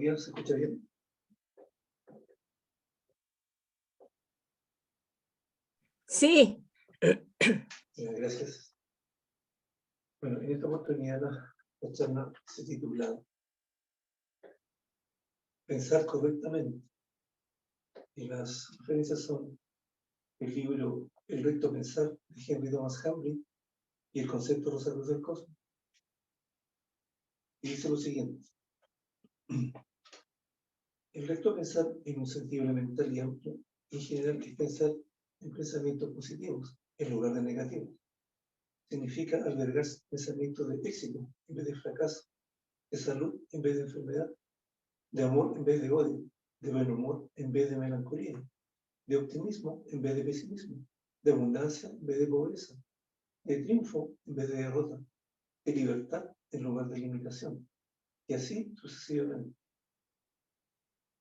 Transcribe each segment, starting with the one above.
¿Ya se escucha bien? Sí. Gracias. Bueno, en esta oportunidad la charla se titula Pensar correctamente. Y las referencias son el libro El recto pensar de Henry Thomas Hamblin y el concepto Rosa Cruz del Cosmos. Y dice lo siguiente. El recto pensar en un sentido elemental y amplio, en general, es pensar en pensamientos positivos en lugar de negativos. Significa albergar pensamientos de éxito en vez de fracaso, de salud en vez de enfermedad, de amor en vez de odio, de buen humor en vez de melancolía, de optimismo en vez de pesimismo, de abundancia en vez de pobreza, de triunfo en vez de derrota, de libertad en lugar de limitación, y así sucesivamente.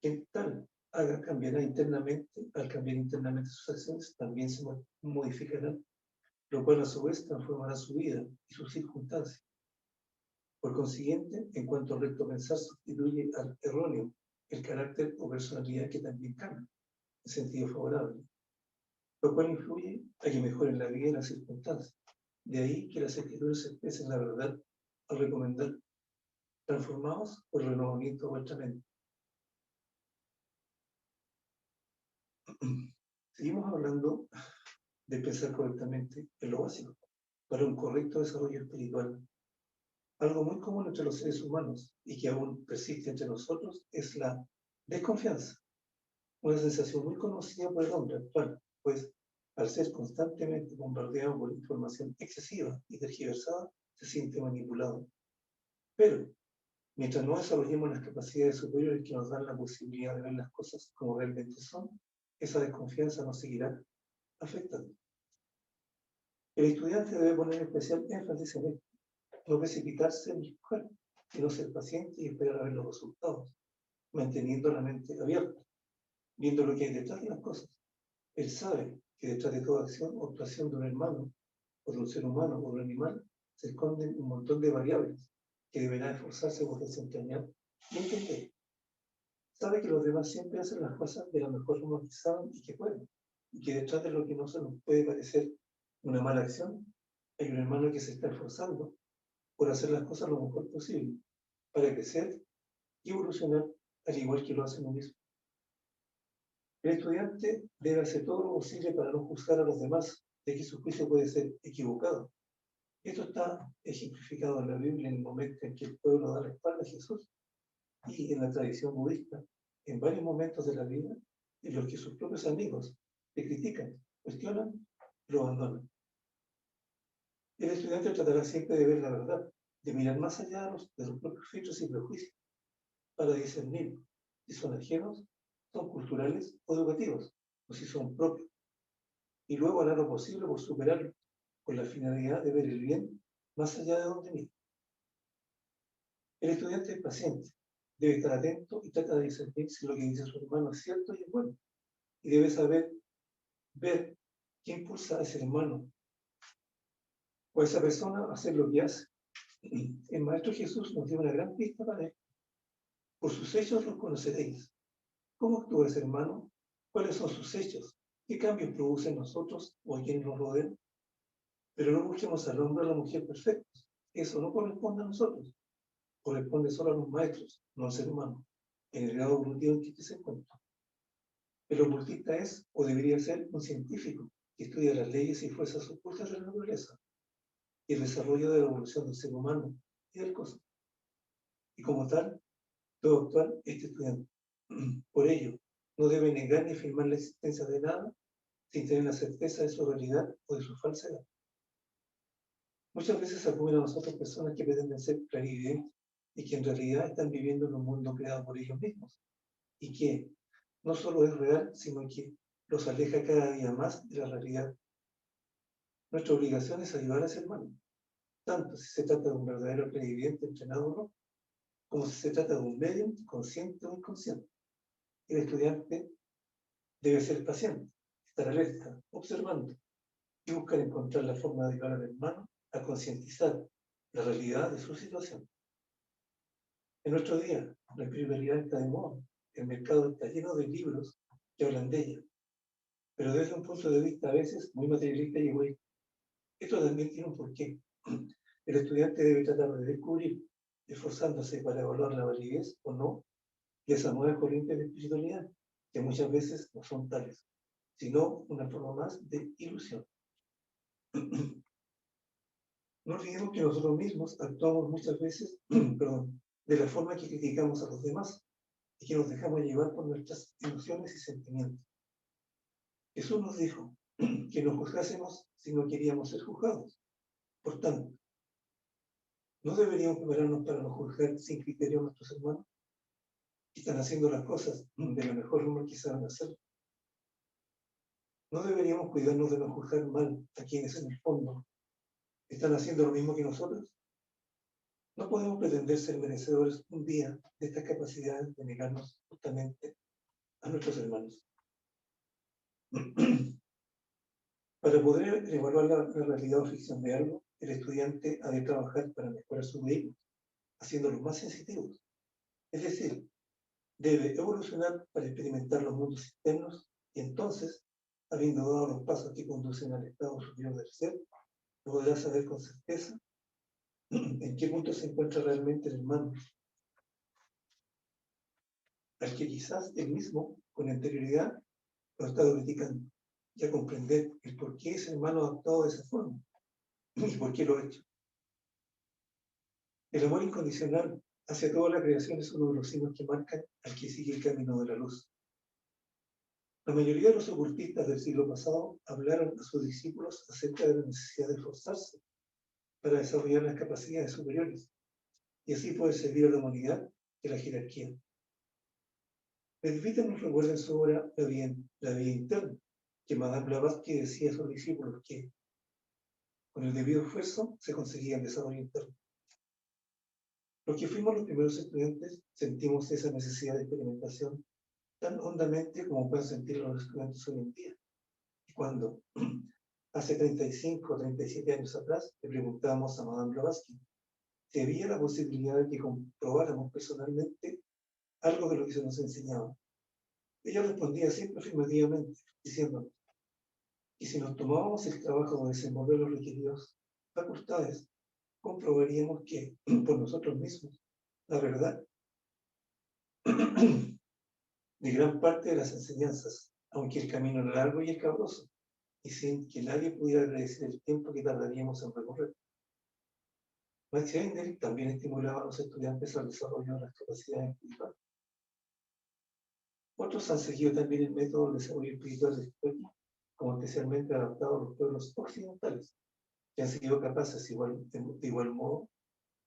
Quien tal haga cambiará internamente, al cambiar internamente sus acciones, también se modificarán, lo cual a su vez transformará su vida y sus circunstancias. Por consiguiente, en cuanto al recto pensar sustituye al erróneo el carácter o personalidad que también cambia, en sentido favorable, lo cual influye a que mejoren la vida y las circunstancias. De ahí que las escrituras expresen la verdad al recomendar transformados por el renovamiento de vuestra mente. Seguimos hablando de pensar correctamente en lo básico para un correcto desarrollo espiritual. Algo muy común entre los seres humanos y que aún persiste entre nosotros es la desconfianza, una sensación muy conocida por el hombre actual, pues al ser constantemente bombardeado por información excesiva y tergiversada, se siente manipulado. Pero, mientras no desarrollemos las capacidades superiores que nos dan la posibilidad de ver las cosas como realmente son, esa desconfianza nos seguirá afectando. El estudiante debe poner especial énfasis en esto, no precipitarse en escoger, sino ser paciente y esperar a ver los resultados, manteniendo la mente abierta, viendo lo que hay detrás de las cosas. Él sabe que detrás de toda acción o actuación de un hermano, o de un ser humano, o de un animal, se esconden un montón de variables que deberá esforzarse por desentrañar y entender. Sabe que los demás siempre hacen las cosas de la mejor forma que saben y que pueden, y que detrás de lo que no se nos puede parecer una mala acción, hay un hermano que se está esforzando por hacer las cosas lo mejor posible, para crecer y evolucionar al igual que lo hace uno mismo. El estudiante debe hacer todo lo posible para no juzgar a los demás, de que su juicio puede ser equivocado. Esto está ejemplificado en la Biblia en el momento en que el pueblo da la espalda a Jesús y en la tradición budista, en varios momentos de la vida en los que sus propios amigos le critican, cuestionan y lo abandonan. El estudiante tratará siempre de ver la verdad, de mirar más allá de los propios filtros y prejuicios, para discernir si son ajenos, son culturales o educativos, o si son propios, y luego hará lo posible por superarlos, con la finalidad de ver el bien más allá de donde mira. El estudiante es paciente, debe estar atento y trata de discernir si lo que dice su hermano es cierto y es bueno, y debe saber ver qué impulsa a ese hermano o a esa persona a hacer lo que hace. El Maestro Jesús nos dio una gran pista para esto. Por sus hechos los conoceréis. ¿Cómo actúa ese hermano? ¿Cuáles son sus hechos? ¿Qué cambios produce en nosotros o en quienes nos rodean? Pero no busquemos al hombre o a la mujer perfectos. Eso no corresponde a nosotros. Corresponde solo a los maestros, no al ser humano, en el grado evolutivo en que se encuentra. El ocultista es, o debería ser, un científico que estudia las leyes y fuerzas ocultas de la naturaleza y el desarrollo de la evolución del ser humano y del cosmos. Y como tal, debe actuar este estudiante. Por ello, no debe negar ni afirmar la existencia de nada sin tener la certeza de su realidad o de su falsedad. Muchas veces acuden a nosotros personas que pretenden ser clarividentes y que en realidad están viviendo en un mundo creado por ellos mismos y que no solo es real, sino que los aleja cada día más de la realidad. Nuestra obligación es ayudar a ese hermano, tanto si se trata de un verdadero clarividente entrenado o no, como si se trata de un medium consciente o inconsciente. El estudiante debe ser paciente, estar alerta, observando y buscar encontrar la forma de ayudar al hermano a concientizar la realidad de su situación. En nuestro día, la espiritualidad está de moda. El mercado está lleno de libros que hablan de ella, pero desde un punto de vista a veces muy materialista y egoísta. Esto también tiene un porqué. El estudiante debe tratar de descubrir, esforzándose para evaluar la validez o no de esa nueva corriente de espiritualidad, que muchas veces no son tales, sino una forma más de ilusión. No olvidemos que nosotros mismos actuamos muchas veces de la forma que criticamos a los demás y que nos dejamos llevar por nuestras emociones y sentimientos. Jesús nos dijo que no juzgásemos si no queríamos ser juzgados. Por tanto, ¿no deberíamos prepararnos para no juzgar sin criterio a nuestros hermanos que están haciendo las cosas de la mejor forma que saben hacer? ¿No deberíamos cuidarnos de no juzgar mal a quienes en el fondo están haciendo lo mismo que nosotros? No podemos pretender ser merecedores un día de estas capacidades de negarnos justamente a nuestros hermanos. Para poder evaluar la realidad o ficción de algo, el estudiante ha de trabajar para mejorar sus vehículos, haciéndolos más sensitivos. Es decir, debe evolucionar para experimentar los mundos externos y entonces, habiendo dado los pasos que conducen al estado superior del ser, podrá saber con certeza en qué punto se encuentra realmente el hermano, al que quizás él mismo, con anterioridad, lo ha estado criticando, y a comprender el por qué ese hermano ha actuado de esa forma y por qué lo ha hecho. El amor incondicional hacia toda la creación es uno de los signos que marcan al que sigue el camino de la luz. La mayoría de los ocultistas del siglo pasado hablaron a sus discípulos acerca de la necesidad de esforzarse para desarrollar las capacidades superiores y así poder servir a la humanidad y a la jerarquía. Medvita nos recuerda en su obra La vida interna, que Madame Blavatsky decía a sus discípulos que con el debido esfuerzo se conseguía el desarrollo interno. Los que fuimos los primeros estudiantes sentimos esa necesidad de experimentación tan hondamente como pueden sentir los estudiantes hoy en día. Y cuando, hace 35 o 37 años atrás, le preguntábamos a Madame Blavatsky si había la posibilidad de que comprobáramos personalmente algo de lo que se nos enseñaba. Ella respondía siempre afirmativamente, diciéndonos que si nos tomábamos el trabajo de desenvolver los requeridos facultades, comprobaríamos que, por nosotros mismos, la verdad de gran parte de las enseñanzas, aunque el camino era largo y escabroso, y sin que nadie pudiera predecir el tiempo que tardaríamos en recorrer. Max Heindel también estimulaba a los estudiantes al desarrollo de las capacidades espirituales. Otros han seguido también el método de desarrollo espiritual de Stoico, como especialmente adaptado a los pueblos occidentales, que han sido capaces de igual modo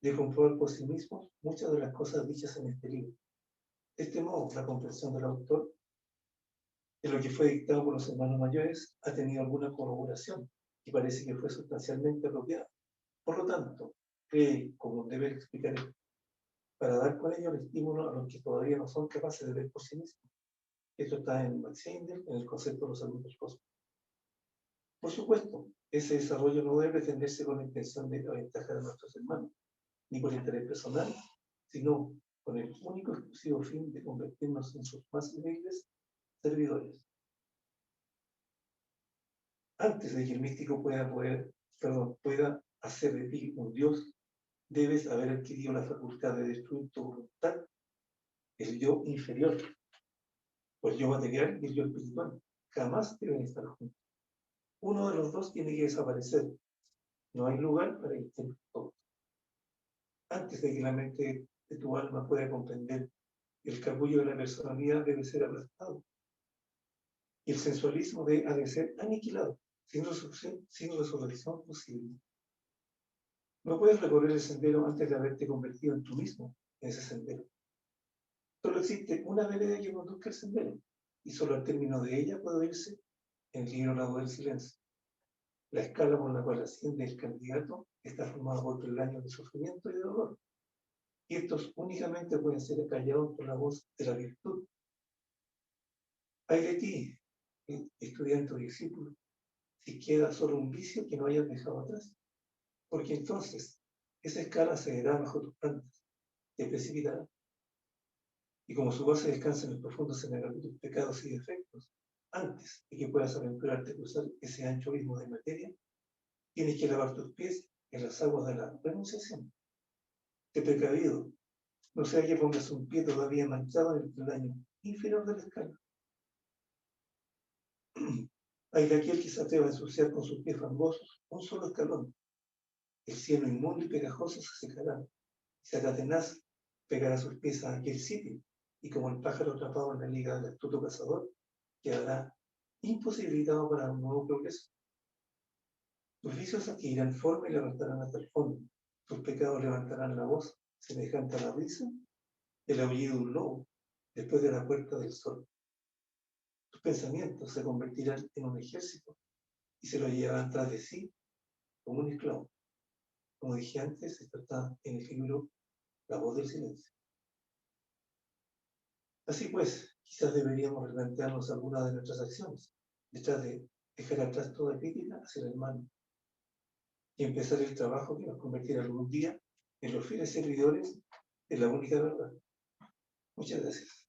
de comprobar por sí mismos muchas de las cosas dichas en este libro. De este modo, la comprensión del autor de lo que fue dictado por los hermanos mayores ha tenido alguna corroboración y parece que fue sustancialmente apropiada. Por lo tanto, cree como un deber explicar esto, para dar con ello el estímulo a los que todavía no son capaces de ver por sí mismos. Esto está en Max Heindel, en el concepto de los adultos cósmicos. Por supuesto, ese desarrollo no debe pretenderse con la intención de aventajar a nuestros hermanos, ni por interés personal, sino con el único exclusivo fin de convertirnos en sus más humildes servidores. Antes de que el místico pueda hacer de ti un Dios, debes haber adquirido la facultad de destruir tu voluntad, el yo inferior, o el yo material y el yo espiritual. Jamás deben estar juntos. Uno de los dos tiene que desaparecer. No hay lugar para ir todos. Antes de que la mente de tu alma pueda comprender el capullo de la personalidad debe ser aplastado. Y el sensualismo ha de ser aniquilado, sin resurrección posible. No puedes recorrer el sendero antes de haberte convertido en tú mismo en ese sendero. Solo existe una vereda que conduzca al sendero, y solo al término de ella puede oírse en el libro La Voz del Silencio. La escala por la cual asciende el candidato está formada por 3 años de sufrimiento y de dolor, y estos únicamente pueden ser acallados por la voz de la virtud. Ay de ti, estudiante o discípulo, si queda solo un vicio que no hayas dejado atrás, porque entonces esa escala cederá bajo tus plantas te precipitará. Y como su base descansa en el profundo cenario de tus pecados y defectos, antes de que puedas aventurarte a cruzar ese ancho abismo de materia, tienes que lavar tus pies en las aguas de la renunciación. Te precavido, no sea que pongas un pie todavía manchado en el peldaño inferior de la escala. Hay de aquel que se atreva a ensuciar con sus pies fangosos un solo escalón. El cielo inmundo y pegajoso se secará. Será tenaz, pegará sus pies a aquel sitio, y como el pájaro atrapado en la liga del astuto cazador, quedará imposibilitado para un nuevo progreso. Tus vicios adquirirán forma y levantarán hasta el fondo. Tus pecados levantarán la voz, semejante a la risa, el aullido de un lobo, después de la puerta del sol. Tus pensamientos se convertirán en un ejército y se lo llevarán tras de sí como un esclavo. Como dije antes, esto está en el libro La voz del silencio. Así pues, quizás deberíamos replantearnos algunas de nuestras acciones, detrás de dejar atrás toda crítica hacia el hermano y empezar el trabajo que nos convertirá algún día en los fieles servidores de la única verdad. Muchas gracias.